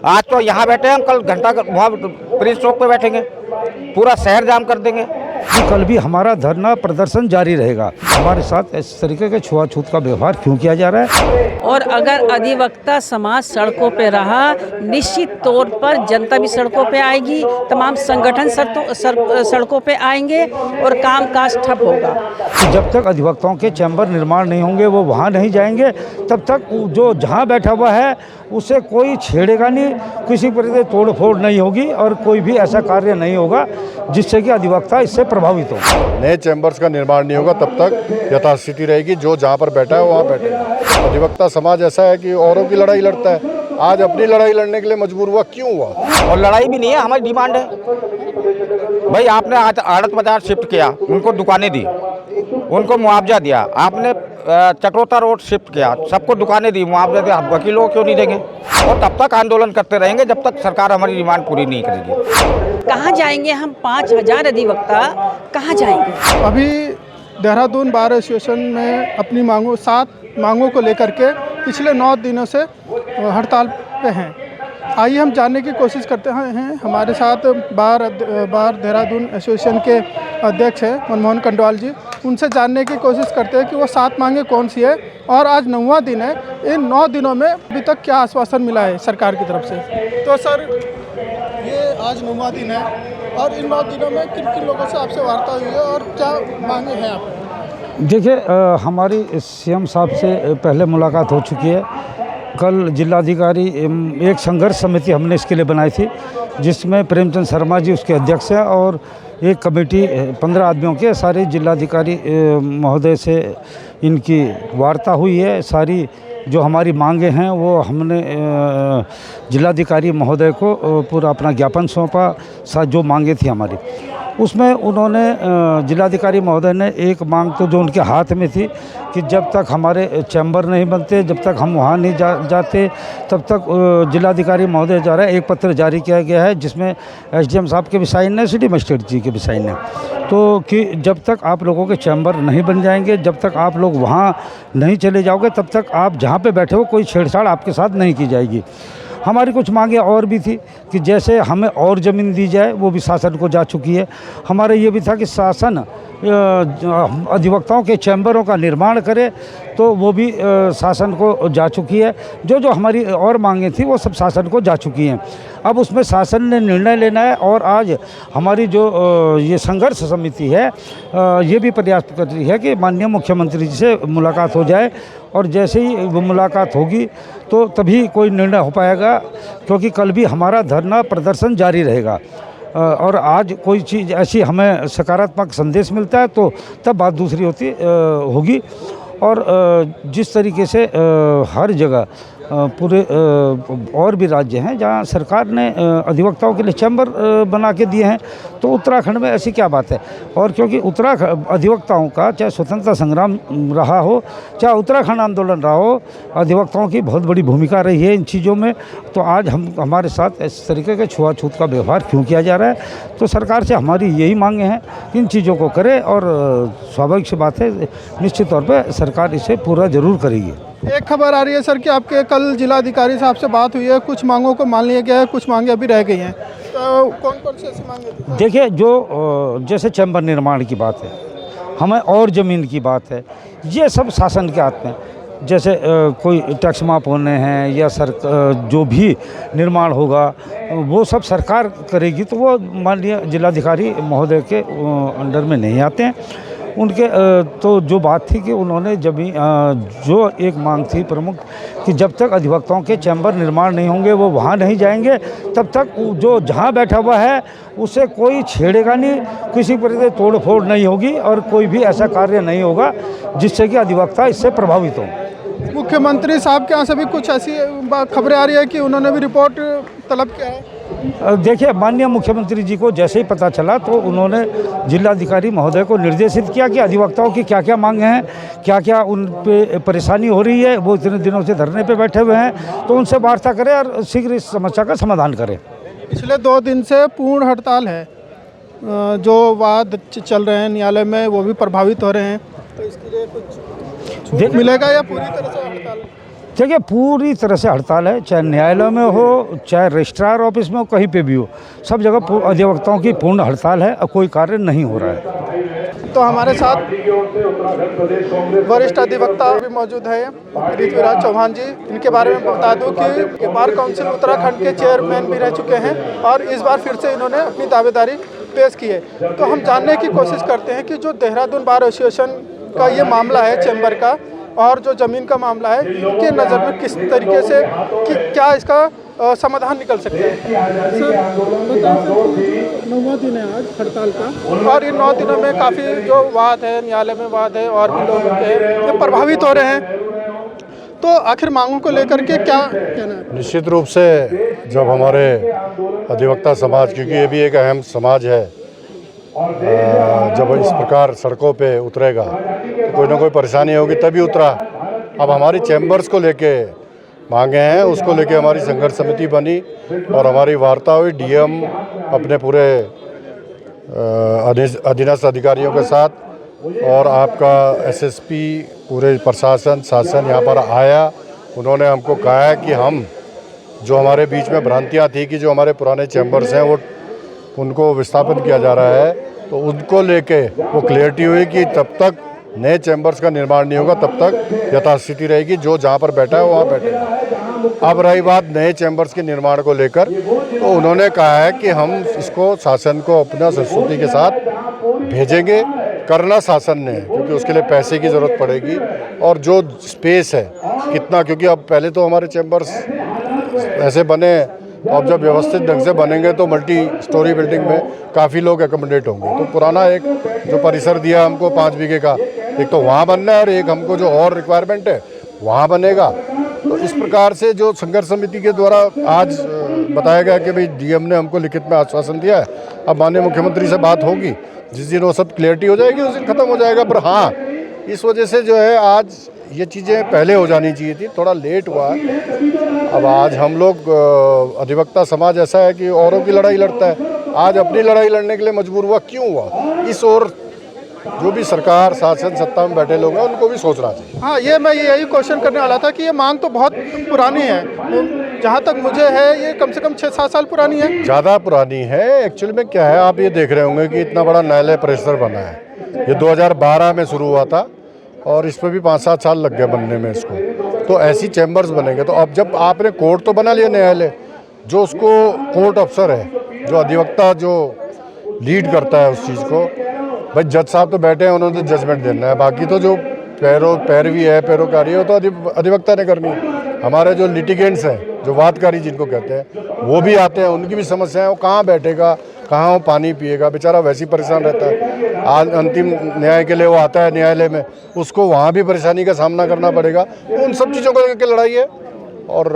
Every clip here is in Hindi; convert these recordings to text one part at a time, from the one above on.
आज तो यहाँ बैठे हैं हम, कल घंटा वहाँ प्रेस चौक पे बैठेंगे, पूरा शहर जाम कर देंगे। कल भी हमारा धरना प्रदर्शन जारी रहेगा। हमारे साथ इस तरीके के छुआछूत का व्यवहार क्यों किया जा रहा है? और अगर अधिवक्ता समाज सड़कों पे रहा, निश्चित तौर पर जनता भी सड़कों पे आएगी, तमाम संगठन सड़कों पे आएंगे और कामकाज ठप होगा। जब तक अधिवक्ताओं के चैम्बर निर्माण नहीं होंगे, वो वहाँ नहीं जाएंगे, तब तक जो जहाँ बैठा हुआ है उसे कोई छेड़ेगा नहीं, किसी प्रकार की तोड़ फोड़ नहीं होगी और कोई भी ऐसा कार्य नहीं होगा जिससे कि अधिवक्ता इससे प्रभावित हो। नए चैम्बर्स का निर्माण नहीं होगा तब तक यथास्थिति रहेगी, जो जहाँ पर बैठा है वहाँ बैठेगा। अधिवक्ता समाज ऐसा है कि औरों की लड़ाई लड़ता है, आज अपनी लड़ाई लड़ने के लिए मजबूर हुआ, क्यों हुआ? और लड़ाई भी नहीं है, हमारी डिमांड है भाई, आपने आज आड़त बाजार शिफ्ट किया, उनको दुकानें दी, उनको मुआवजा दिया, आपने चक्रोता रोड शिफ्ट किया, सबको दुकानें दी, मुआवजा दिया, वकीलों को क्यों नहीं देंगे? और तब तक आंदोलन करते रहेंगे जब तक सरकार हमारी डिमांड पूरी नहीं करेगी। कहाँ जाएंगे हम 5000 अधिवक्ता, कहाँ जाएंगे? अभी देहरादून बार एसोसिएशन में अपनी 7 मांगों को लेकर के पिछले 9 दिनों से हड़ताल पे हैं। आइए हम जानने की कोशिश करते हैं। हमारे साथ बार देहरादून एसोसिएशन के अध्यक्ष हैं मनमोहन कंडवाल जी, उनसे जानने की कोशिश करते हैं कि वो 7 मांगें कौन सी है और आज 9वां दिन है। इन 9 दिनों में अभी तक क्या आश्वासन मिला है सरकार की तरफ से? तो सर, ये आज 9वां दिन है और इन 9 दिनों में किन किन लोगों से आपसे वार्ता हुई है और क्या मांगे हैं आपकी? देखिए, हमारी सीएम साहब से पहले मुलाकात हो चुकी है। कल जिलाधिकारी एक संघर्ष समिति हमने इसके लिए बनाई थी, जिसमें प्रेमचंद शर्मा जी उसके अध्यक्ष हैं और एक कमेटी 15 आदमियों के सारे जिलाधिकारी महोदय से इनकी वार्ता हुई है। सारी जो हमारी मांगे हैं वो हमने जिलाधिकारी महोदय को पूरा अपना ज्ञापन सौंपा। जो मांगे थी हमारी, उसमें उन्होंने जिलाधिकारी महोदय ने एक मांग तो जो उनके हाथ में थी कि जब तक हमारे चैम्बर नहीं बनते, जब तक हम वहाँ नहीं जाते, तब तक जिलाधिकारी महोदय जा रहा है, एक पत्र जारी किया गया है जिसमें एसडीएम साहब के भी साइन है, सिटी मजिस्ट्रेट जी के भी साइन है, तो कि जब तक आप लोगों के चैम्बर नहीं बन जाएंगे, जब तक आप लोग वहाँ नहीं चले जाओगे, तब तक आप जहाँ पे बैठे हो कोई छेड़छाड़ आपके साथ नहीं की जाएगी। हमारी कुछ मांगे और भी थी कि जैसे हमें और ज़मीन दी जाए, वो भी शासन को जा चुकी है। हमारा ये भी था कि शासन अधिवक्ताओं के चैम्बरों का निर्माण करे, तो वो भी शासन को जा चुकी है। जो हमारी और मांगे थी वो सब शासन को जा चुकी हैं। अब उसमें शासन ने निर्णय लेना है और आज हमारी जो ये संघर्ष समिति है ये भी प्रयास कर रही है कि माननीय मुख्यमंत्री जी से मुलाकात हो जाए और जैसे ही वो मुलाकात होगी तो तभी कोई निर्णय हो पाएगा, क्योंकि कल भी हमारा धरना प्रदर्शन जारी रहेगा। और आज कोई चीज़ ऐसी हमें सकारात्मक संदेश मिलता है तो तब बात दूसरी होगी। और जिस तरीके से हर जगह पूरे और भी राज्य हैं जहां सरकार ने अधिवक्ताओं के लिए चैम्बर बना के दिए हैं, तो उत्तराखंड में ऐसी क्या बात है? और क्योंकि उत्तराखंड अधिवक्ताओं का चाहे स्वतंत्रता संग्राम रहा हो, चाहे उत्तराखंड आंदोलन रहा हो, अधिवक्ताओं की बहुत बड़ी भूमिका रही है इन चीज़ों में। तो आज हमारे साथ इस तरीके के छुआछूत का व्यवहार क्यों किया जा रहा है? तो सरकार से हमारी यही मांगे हैं कि इन चीज़ों को करे और स्वाभाविक सी बात है, निश्चित तौर पर सरकार इसे पूरा ज़रूर करेगी। एक खबर आ रही है सर कि आपके कल जिलाधिकारी साहब से बात हुई है, कुछ मांगों को मान लिया गया है, कुछ मांगे अभी रह गई हैं, तो कौन कौन सी ऐसी मांगे थी? देखिए, जो जैसे चैम्बर निर्माण की बात है, हमें और ज़मीन की बात है, ये सब शासन के हाथ में। जैसे कोई टैक्स माफ होने हैं या जो भी निर्माण होगा वो सब सरकार करेगी, तो वो माननीय जिलाधिकारी महोदय के अंडर में नहीं आते हैं। उनके तो जो बात थी कि उन्होंने जो एक मांग थी प्रमुख कि जब तक अधिवक्ताओं के चैम्बर निर्माण नहीं होंगे, वो वहाँ नहीं जाएंगे, तब तक जो जहाँ बैठा हुआ है उसे कोई छेड़ेगा नहीं, किसी प्रकार की तोड़ फोड़ नहीं होगी और कोई भी ऐसा कार्य नहीं होगा जिससे कि अधिवक्ता इससे प्रभावित हो। मुख्यमंत्री साहब के यहाँ से भी कुछ ऐसी खबरें आ रही है कि उन्होंने भी रिपोर्ट तलब किया है। देखिए, माननीय मुख्यमंत्री जी को जैसे ही पता चला तो उन्होंने जिलाधिकारी महोदय को निर्देशित किया कि अधिवक्ताओं की क्या क्या मांगे हैं, क्या क्या उन पे परेशानी हो रही है, वो इतने दिनों से धरने पे बैठे हुए हैं, तो उनसे वार्ता करें और शीघ्र इस समस्या का समाधान करें। पिछले 2 दिन से पूर्ण हड़ताल है, जो वाद चल रहे हैं न्यायालय में वो भी प्रभावित हो रहे हैं, तो इसके लिए कुछ छूट मिलेगा या पूरी तरह से हड़ताल? देखिए पूरी तरह से हड़ताल है, चाहे न्यायालय में हो, चाहे रजिस्ट्रार ऑफिस में हो, कहीं पे भी हो, सब जगह अधिवक्ताओं की पूर्ण हड़ताल है और कोई कार्य नहीं हो रहा है। तो हमारे साथ वरिष्ठ अधिवक्ता भी मौजूद है ऋतुराज चौहान जी। इनके बारे में बता दूं कि बार काउंसिल उत्तराखंड के चेयरमैन भी रह चुके हैं और इस बार फिर से इन्होंने अपनी दावेदारी पेश की है। तो हम जानने की कोशिश करते हैं कि जो देहरादून बार एसोसिएशन का ये मामला है चैम्बर का और जो ज़मीन का मामला है, इनके नज़र में किस तरीके से कि क्या इसका समाधान निकल सकता है। सर, 9वां दिन है आज हड़ताल का और इन 9 दिनों में काफ़ी जो वाद है, न्यायालय में वाद है और भी लोग हैं ये प्रभावित हो रहे हैं। तो आखिर मांगों को लेकर के क्या कहना है? निश्चित रूप से जब हमारे अधिवक्ता समाज, क्योंकि ये भी एक अहम समाज है, जब इस प्रकार सड़कों पे उतरेगा तो कोई ना कोई परेशानी होगी, तभी उतरा। अब हमारी चैम्बर्स को लेके मांगे हैं, उसको लेके हमारी संघर्ष समिति बनी और हमारी वार्ता हुई डीएम अपने पूरे अधीनस्थ अधिकारियों के साथ और आपका एसएसपी पूरे प्रशासन शासन यहाँ पर आया। उन्होंने हमको कहा है कि हम जो हमारे बीच में भ्रांतियाँ थी कि जो हमारे पुराने चैम्बर्स हैं वो उनको विस्थापित किया जा रहा है, तो उनको लेके वो क्लियरिटी हुई कि तब तक नए चैम्बर्स का निर्माण नहीं होगा, तब तक यथास्थिति रहेगी, जो जहाँ पर बैठा है वहाँ बैठेगा। अब रही बात नए चैम्बर्स के निर्माण को लेकर, तो उन्होंने कहा है कि हम इसको शासन को अपना संस्कृति के साथ भेजेंगे। करना शासन ने, क्योंकि उसके लिए पैसे की ज़रूरत पड़ेगी और जो स्पेस है कितना, क्योंकि अब पहले तो हमारे चैम्बर्स ऐसे बने, अब जब व्यवस्थित ढंग से बनेंगे तो मल्टी स्टोरी बिल्डिंग में काफ़ी लोग एकोमोडेट होंगे। तो पुराना एक जो परिसर दिया हमको 5 बीघे का, एक तो वहाँ बनना है और एक हमको जो और रिक्वायरमेंट है वहाँ बनेगा। तो इस प्रकार से जो संघर्ष समिति के द्वारा आज बताया गया कि भाई डीएम ने हमको लिखित में आश्वासन दिया है, अब माननीय मुख्यमंत्री से बात होगी, जिस दिन वो सब क्लियरिटी हो जाएगी उस दिन ख़त्म हो जाएगा। पर हाँ, इस वजह से जो है आज ये चीज़ें पहले हो जानी चाहिए थी, थोड़ा लेट हुआ। अब आज हम लोग अधिवक्ता समाज ऐसा है कि औरों की लड़ाई लड़ता है, आज अपनी लड़ाई लड़ने के लिए मजबूर हुआ, क्यों हुआ? इस ओर जो भी सरकार शासन सत्ता में बैठे लोग हैं उनको भी सोचना चाहिए। हाँ, ये मैं यही क्वेश्चन करने वाला था कि ये मांग तो बहुत पुरानी है, जहाँ तक मुझे है ये कम से कम 6-7 साल पुरानी है। ज़्यादा पुरानी है। एक्चुअली में क्या है, आप ये देख रहे होंगे कि इतना बड़ा न्यायालय परिसर बना है, ये 2012 में शुरू हुआ था और इस पर भी 5-7 साल लग गए बनने में इसको। तो ऐसी चैम्बर्स बनेंगे, तो अब जब आपने कोर्ट तो बना लिया न्यायालय, जो उसको कोर्ट अफसर है, जो अधिवक्ता जो लीड करता है उस चीज़ को, भाई जज साहब तो बैठे हैं, उन्होंने तो जजमेंट देना है, बाकी तो जो पैरवी है, पैरोकारी है, वो तो अधिवक्ता ने करनी है। हमारे जो लिटिगेंट्स हैं, जो वादकारी जिनको कहते हैं, वो भी आते हैं, उनकी भी समस्याएं, वो कहाँ बैठेगा, कहाँ वो पानी पिएगा, बेचारा वैसे ही परेशान रहता है। आज अंतिम न्याय के लिए वो आता है न्यायालय में, उसको वहाँ भी परेशानी का सामना करना पड़ेगा। उन सब चीज़ों को लेकर लड़ाई है और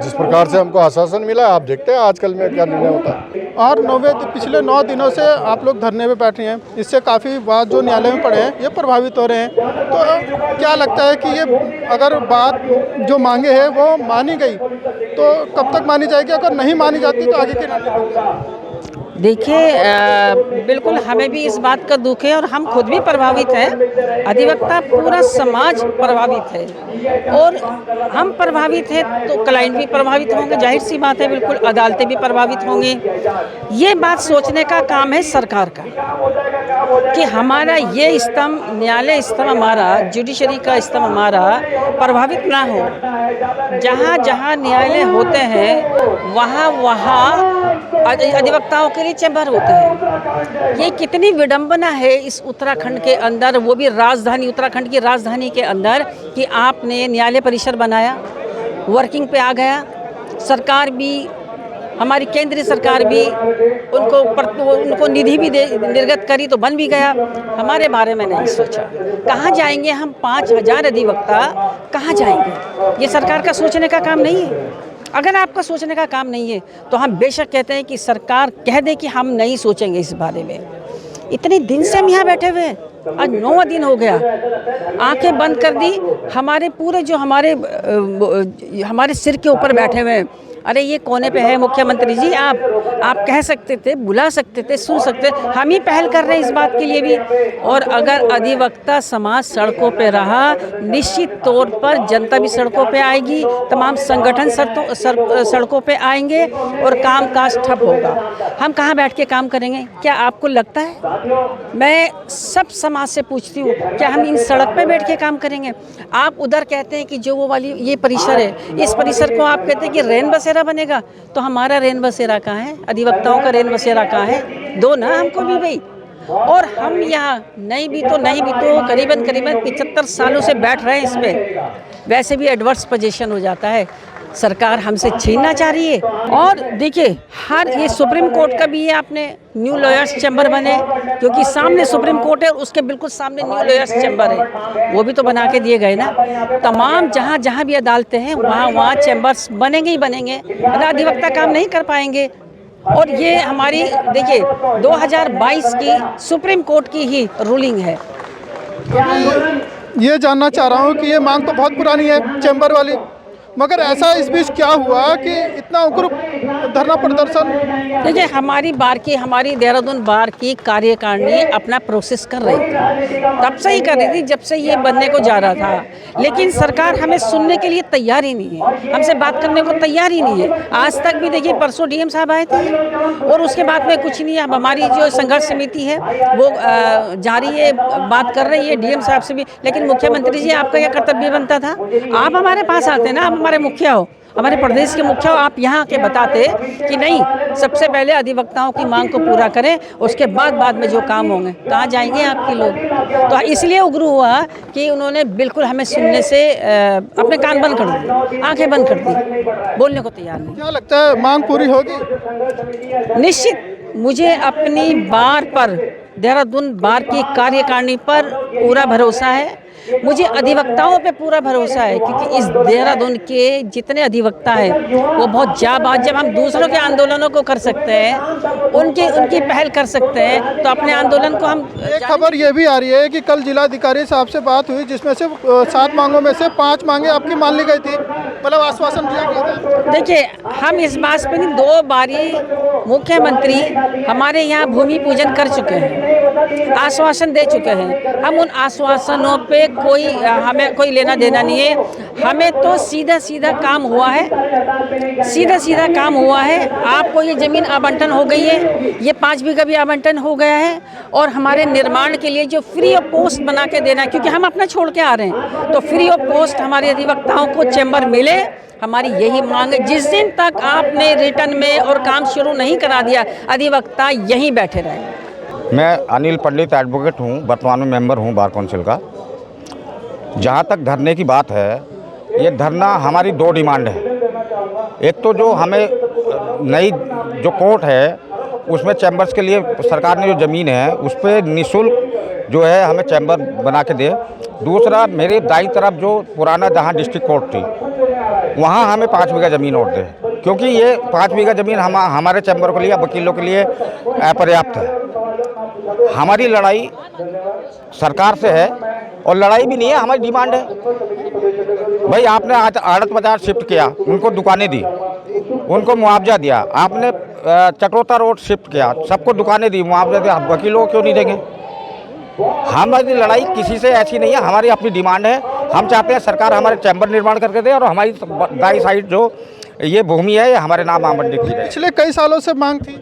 जिस प्रकार से हमको आश्वासन मिला है, आप देखते हैं आजकल में क्या निर्णय होता है। और पिछले 9 दिनों से आप लोग धरने पे बैठे हैं, इससे काफ़ी बात जो न्यायालय में पड़े हैं ये प्रभावित हो रहे हैं। तो क्या लगता है कि ये अगर बात जो मांगे हैं वो मानी गई तो कब तक मानी जाएगी? अगर नहीं मानी जाती तो आगे की रणनीति? देखिए, बिल्कुल हमें भी इस बात का दुख है और हम खुद भी प्रभावित हैं, अधिवक्ता पूरा समाज प्रभावित है और हम प्रभावित हैं तो क्लाइंट भी प्रभावित होंगे, जाहिर सी बात है, बिल्कुल अदालतें भी प्रभावित होंगी। ये बात सोचने का काम है सरकार का कि हमारा ये स्तंभ, न्यायालय स्तंभ हमारा, जुडिशरी का स्तंभ हमारा प्रभावित ना हो। जहाँ जहाँ न्यायालय होते हैं वहाँ अधिवक्ताओं के लिए चैम्बर होते हैं। ये कितनी विडंबना है इस उत्तराखंड के अंदर, वो भी राजधानी, उत्तराखंड की राजधानी के अंदर, कि आपने न्यायालय परिसर बनाया, वर्किंग पे आ गया, सरकार भी, हमारी केंद्रीय सरकार भी उनको निधि भी निर्गत करी तो बन भी गया। हमारे बारे में नहीं सोचा, कहाँ जाएंगे हम 5000 अधिवक्ता, कहाँ जाएंगे? ये सरकार का सोचने का काम नहीं है। अगर आपका सोचने का काम नहीं है तो हम बेशक कहते हैं कि सरकार कह दे कि हम नहीं सोचेंगे इस बारे में। इतने दिन से हम यहाँ बैठे हुए हैं, आज 9वां दिन हो गया, आंखें बंद कर दी। हमारे पूरे जो हमारे सिर के ऊपर बैठे हुए हैं, अरे ये कोने पे है मुख्यमंत्री जी, आप कह सकते थे, बुला सकते थे, सुन सकते, हम ही पहल कर रहे हैं इस बात के लिए भी। और अगर अधिवक्ता समाज सड़कों पे रहा, निश्चित तौर पर जनता भी सड़कों पे आएगी, तमाम संगठन सड़कों पे आएंगे और कामकाज ठप होगा। हम कहाँ बैठ के काम करेंगे? क्या आपको लगता है? मैं सब समाज से पूछती हूँ, क्या हम इन सड़क पे बैठ के काम करेंगे? आप उधर कहते हैं कि जो वो वाली ये परिसर है, इस परिसर को आप कहते हैं कि रैन बसेरा बनेगा, तो हमारा रैन बसेरा कहाँ है? अधिवक्ताओं का रैन बसेरा कहाँ है? दो ना हमको भी भाई। और हम यहाँ नहीं भी तो करीबन 75 सालों से बैठ रहे हैं इसमें। वैसे भी एडवर्स पोजीशन हो जाता है, सरकार हमसे छीनना चाह रही है। और देखिए, हर ये सुप्रीम कोर्ट का भी है, आपने न्यू लॉयर्स चैम्बर बने, क्योंकि सामने सुप्रीम कोर्ट है और उसके बिल्कुल सामने न्यू लॉयर्स चैम्बर है, वो भी तो बना के दिए गए ना। तमाम जहाँ भी अदालतें हैं वहाँ चैम्बर्स बनेंगे ही बनेंगे, अधिवक्ता काम नहीं कर पाएंगे। और ये हमारी देखिए 2022 की सुप्रीम कोर्ट की ही रूलिंग है। ये जानना चाह रहा हूँ कि ये मांग तो बहुत पुरानी है चैम्बर वाली, मगर ऐसा इस बीच क्या हुआ कि इतना उग्र धरना प्रदर्शन? देखिए, हमारी देहरादून बार की कार्यकारिणी अपना प्रोसेस कर रही थी, तब से ही कर रही थी जब से ये बनने को जा रहा था, लेकिन सरकार हमें सुनने के लिए तैयार ही नहीं है, हमसे बात करने को तैयार ही नहीं है। आज तक भी देखिए, परसों डीएम साहब आए थे और उसके बाद में कुछ नहीं है। अब हमारी जो संघर्ष समिति है वो जारी है, बात कर रही है डीएम साहब से भी, लेकिन मुख्यमंत्री जी आपका यह कर्तव्य बनता था, आप हमारे पास आते ना, हमारे मुखिया हो, हमारे प्रदेश के मुखिया हो, आप यहाँ के बताते कि नहीं, सबसे पहले अधिवक्ताओं की मांग को पूरा करें, उसके बाद में जो काम होंगे। कहाँ जाएंगे आपके लोग? तो इसलिए उग्र हुआ कि उन्होंने बिल्कुल हमें सुनने से अपने कान बंद कर दिए, आंखें बंद कर दी, बोलने को तैयार नहीं। क्या लगता है मांग पूरी होगी? निश्चित मुझे अपनी बार पर, देहरादून बार की कार्यकारिणी पर पूरा भरोसा है, मुझे अधिवक्ताओं पे पूरा भरोसा है, क्योंकि इस देहरादून के जितने अधिवक्ता हैं वो बहुत जाबाज। जब हम दूसरों के आंदोलनों को कर सकते हैं, उनकी पहल कर सकते हैं, तो अपने आंदोलन को हम। एक खबर ये भी आ रही है कि कल जिलाधिकारी साहब से बात हुई, जिसमें से 7 मांगों में से 5 मांगे आपकी मान ली गई थी, मतलब आश्वासन दिया गया था। देखिए, हम इस बात पे नहीं, 2 बारी मुख्यमंत्री हमारे यहाँ भूमि पूजन कर चुके हैं, आश्वासन दे चुके हैं। हम उन आश्वासनों पे हमें कोई लेना देना नहीं है। हमें तो सीधा काम हुआ है, सीधा काम हुआ है। आपको ये ज़मीन आवंटन हो गई है, ये 5 बीघा भी आवंटन हो गया है, और हमारे निर्माण के लिए जो फ्री ऑफ कॉस्ट बना के देना है, क्योंकि हम अपना छोड़ के आ रहे हैं, तो फ्री ऑफ कॉस्ट हमारे अधिवक्ताओं को चैम्बर मिले, हमारी यही मांग है। जिस दिन तक आपने रिटर्न में और काम शुरू नहीं करा दिया, अधिवक्ता यहीं बैठे रहेंगे। मैं अनिल पंडित एडवोकेट हूँ, वर्तमान में मेंबर हूँ बार काउंसिल का। जहाँ तक धरने की बात है, ये धरना हमारी 2 डिमांड है। एक तो जो हमें नई जो कोर्ट है उसमें चैम्बर्स के लिए सरकार ने जो ज़मीन है उस पर निःशुल्क जो है हमें चैम्बर बना के दे। दूसरा, मेरे दाईं तरफ जो पुराना जहाँ डिस्ट्रिक्ट कोर्ट थी वहाँ हमें 5 बीघा ज़मीन और दे, क्योंकि ये 5 बीघा ज़मीन हमारे चैम्बर के लिए, वकीलों के लिए अपर्याप्त है। हमारी लड़ाई सरकार से है, और लड़ाई भी नहीं है, हमारी डिमांड है। भाई, आपने आज आड़त बाजार शिफ्ट किया, उनको दुकानें दी, उनको मुआवजा दिया। आपने चटोता रोड शिफ्ट किया, सबको दुकानें दी, मुआवजा दिया, वकीलों को क्यों नहीं देंगे? हमारी लड़ाई किसी से ऐसी नहीं है, हमारी अपनी डिमांड है। हम चाहते हैं सरकार हमारे चैम्बर निर्माण करके दे, और हमारी दाई साइड जो ये भूमि है ये हमारे नाम आवंटित की जाए। पिछले कई सालों से मांग थी,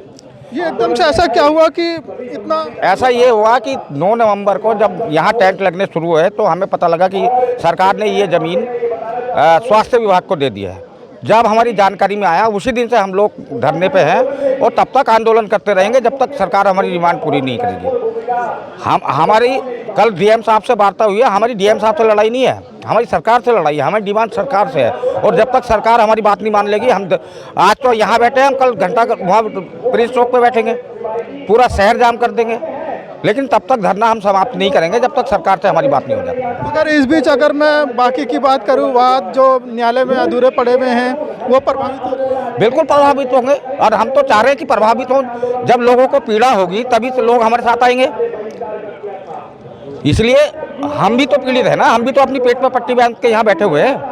ये एकदम से ऐसा क्या हुआ कि इतना? ऐसा ये हुआ कि 9 नवंबर को जब यहाँ टेंट लगने शुरू हुए तो हमें पता लगा कि सरकार ने ये ज़मीन स्वास्थ्य विभाग को दे दिया है। जब हमारी जानकारी में आया, उसी दिन से हम लोग धरने पे हैं, और तब तक आंदोलन करते रहेंगे जब तक सरकार हमारी डिमांड पूरी नहीं करेगी। हमारी कल डीएम साहब से वार्ता हुई है, हमारी डीएम साहब से लड़ाई नहीं है, हमारी सरकार से लड़ाई है, हमारी डिमांड सरकार से है। और जब तक सरकार हमारी बात नहीं मान लेगी, हम आज तो यहाँ बैठे हैं, हम कल घंटा वहाँ प्रिंस चौक पे बैठेंगे, पूरा शहर जाम कर देंगे, लेकिन तब तक धरना हम समाप्त नहीं करेंगे जब तक सरकार से हमारी बात नहीं हो जाती। अगर इस बीच अगर मैं बाकी की बात करूँ, वाद जो न्यायालय में अधूरे पड़े हुए हैं वो प्रभावित हो रहे हैं? बिल्कुल प्रभावित होंगे, और हम तो चाह रहे हैं कि प्रभावित हों। जब लोगों को पीड़ा होगी तभी तो लोग हमारे साथ आएंगे। इसलिए हम भी तो पीड़ित है ना, हम भी तो अपनी पेट पर पट्टी बांध के यहाँ बैठे हुए हैं।